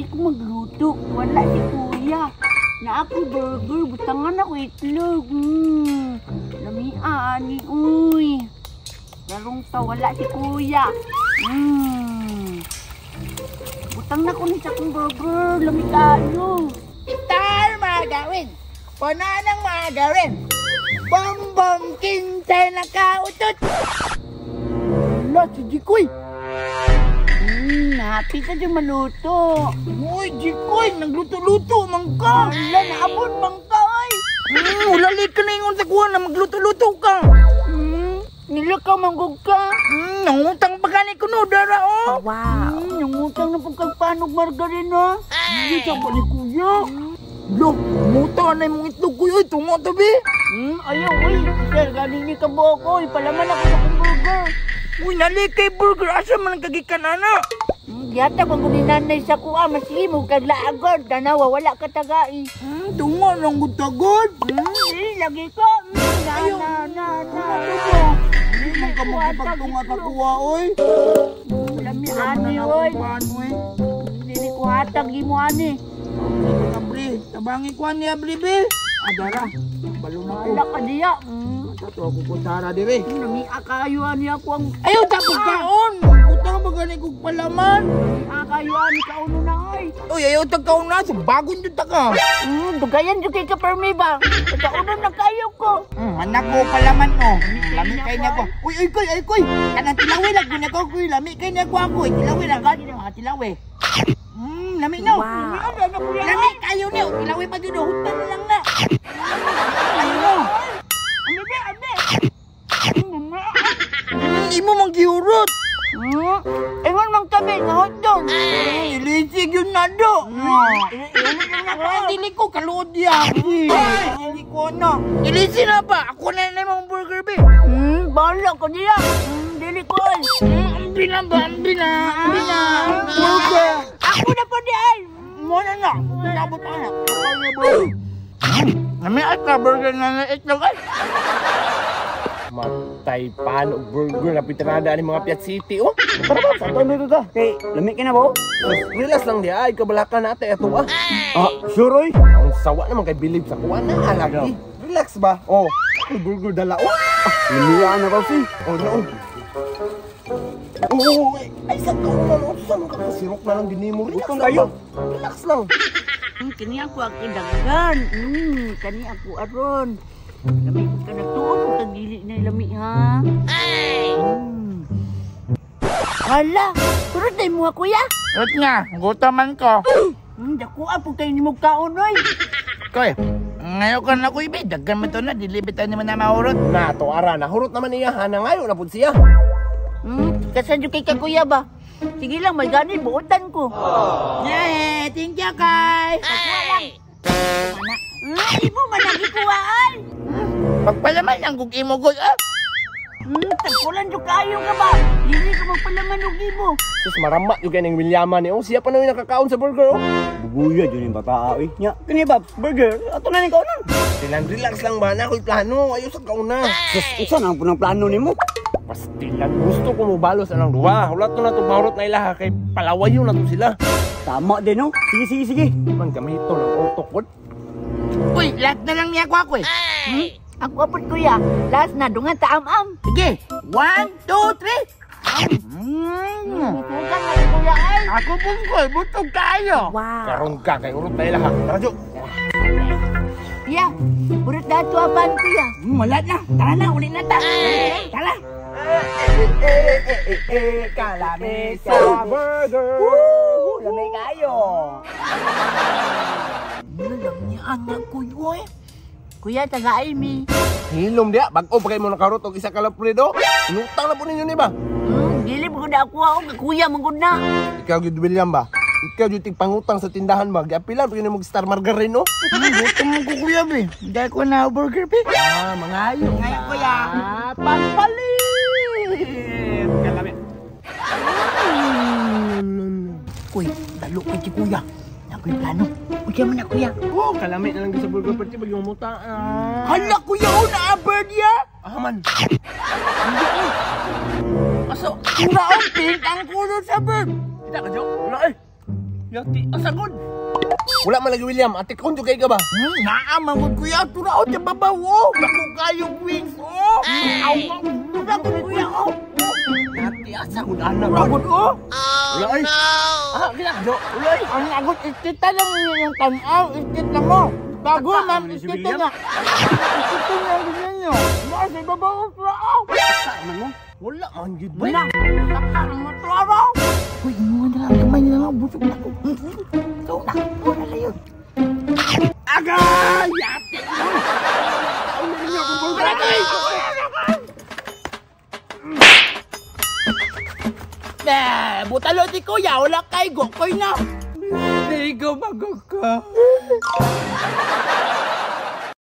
ko magluto. Wala si kuya. Na ako burger, butangan ako itlog. Lamian, uy. Larong ta, wala si kuya. Butang na ko ni sa kong burger, lami kayo. Itar mga gawin. Puna ng mga gawin. Bom-bom kinsay na kautot. Wala si Jikoy. Happy ka dyan maluto. Uy, Jikoy, nagluto-luto, mangka. Wala, naabot mangka, ay. Ulalit ka na yung sa kuha na magluto-luto ka. Nilakaw manggog ka. Nangutang pa gani ko no, dara o. Wow. Nangutang na pagkagpanog margarina. Hindi ka pa ni kuya. Lo, muta na yung itlog kuya. Tungo tabi. Ayaw, uy. Sir, galing ni ka ba ako? Ipalaman ako sa kong burger. Uy, nalikay burger. Asa man nagkagikan ana? Yata kung kuninanay sa kuha, masimo kag laagod. Tanawa, wala ka tagai. Tungo lang gutagod. Lagi ko. Ayaw. Hindi ka magpagtunga ka kuha, oy. Lami ani, oy. Hindi ko hatag, mo ani. Sige ka, Bri. Tabangi ko niya, Bri, Bri. Adara, balo na ko. Wala ka diya. Tato ako kutsara, dire. Lami akayo ani ako ang... Ayaw, tapos kaon. Utang ba gani kong palaman? Lami akayo ani kauno na, oy. Uy, ayaw tagkaon na. Bagon dyan taka. Dugayan dyan kay Kapermi ba? Kauno na kayo ko. Anak ko palaman mo. Lami kay niya ko. Uy, koy. Kanang tilawi lang ko niya ko. Uy, lami kay niya ko ako. Tilawi lang ka. Tilawi. Lami no. Lami kayo niyo. Tilawi pa dito. Hutan na lang na. Ayaw no. Abe. Hindi mo manggihurot. Ingon mang tabi, ngahot doon. Ilisig yun na do. Dili ko kaluod yan. Dili ko na. Ilisig na ba? Ako na na yung burger be. Bahala ko niya. Dili ko. Ambi na. Burger. Ako na po diyan. Muna na. Sabot pa na. Nami at ka burger na itlog ay. Matay paano burger na pitanada ni mga Piat City, oh. Tara ba, sa tono dito ta. Kay, lamig ka na ba, oh? Relax lang di ay, kabalakan natin ito, ah. Sure, oy? Ang sawa naman kay Bilib sa kuha na, lagi. Relax ba? Oh, burger dala, oh. Lumiyaan na ba, si? Oh, no. Oh, ay, sa taon na, no? Saan ka kasirok na lang dinimo? Relax Utong lang kayo. ba? Relax lang. Kani ako ang kidagan. Kani ako aron. Lami ka na tuon kung tagili na lami, ha? Hala, turot na mo kuya. Rot nga, gutaman ko. Dakuan po tayo ni mo kaon, oy. Koy, ngayon ka na ko ibe. Daggan mo ito na, dilibitan naman na mahurot. Na, to ara, nahurot naman niya, hana ngayon, napun siya. Kasan yung kay kakuya ba? Sige lang, may ganit, buutan ko. Yeah, thank you, Kay. Kakuha lang. Hindi mo managikuhaan. Pagpalaman lang kung imugod, ah. Tagpulan yung kayo ka ba? Hindi ka magpalaman yung imo. Sus, marama yung kanyang Williaman, eh. Oh, siya pa naman nakakaon sa burger, oh. Bubuya, dyan yung bata, oy. Nya, kani ba, burger? Ato na ni kaunan. Relax lang ba na? Ako'y plano, ayaw sa kauna. Sus, isa na ang punang plano ni mo. Pastilan, gusto ko mo balos anang duwa. Hulat to na to mahurot na ilaha kay palawayo na to sila. Tama din, no? Sige. Man kami ito ng otokod. Uy, lahat na lang niya ako, eh. Ako apot kuya. Last na, dungan taam-am. Sige, 1, 2, 3. Butugan na rin kuya ay. Ako pong koy, butog kayo. Wow. Karon ka kay urot na ilaha. Radyo. Kuya, burot na ito apan kuya. Wala na, tara na, ulit na ta. Tara. Kalamesa burger. Lamig kayo. Nalang niya anak kuya. Kuya, taga-Amy. Hilom dia, bag-o pa kayo mo nakarot og isa ka laprido. Inutang na po ninyo ni ba? Dili mo na ako ako, kuya mangod na. Ikaw gyud William ba? Ikaw gyud pangutang sa tindahan ba? Giapilan pag mo Star Margarine, no? Gutom mo ko kuya, be. Dahil ko na burger, be. Mga ayo. Ngayon, kuya. Pampalit. Kalami. Kuy, dalo kay si kuya. Nakoy plano. Kuya man na kuya. Oh, kalami na lang sa burger party bag yung muta. Hala kuya, na bird ya. Man. Aso, tura ang pink ang kulot sa bird. Tidak ka, Jo? Wala eh. Yati, asagod. Wala man lagi William, ate kon kay ka ba? Naamang kuya, turaot yung babaw, oh. Naku kayong wings, oh. Awang, turaot kuya, oh. Yati, asagod anak. Turaot, oh. Wala ay. Ah, ginagdo. Ulay, ang agot, istita lang yung tanaw, istit lang mo. Bago, ma'am, istita na. Istita na ang ganyan nyo. Bakit sa babaw, turaot. Saan mo? Wala man gid ba? Wala, saka ang maturaw. Uy, mga na lang, kamay na lang, busog na ko. Ito na, wala na yun. Agay! Yati! Ang niya kung bagay! Butalo di kuya, wala kay go, koy na. Hindi ko magaka.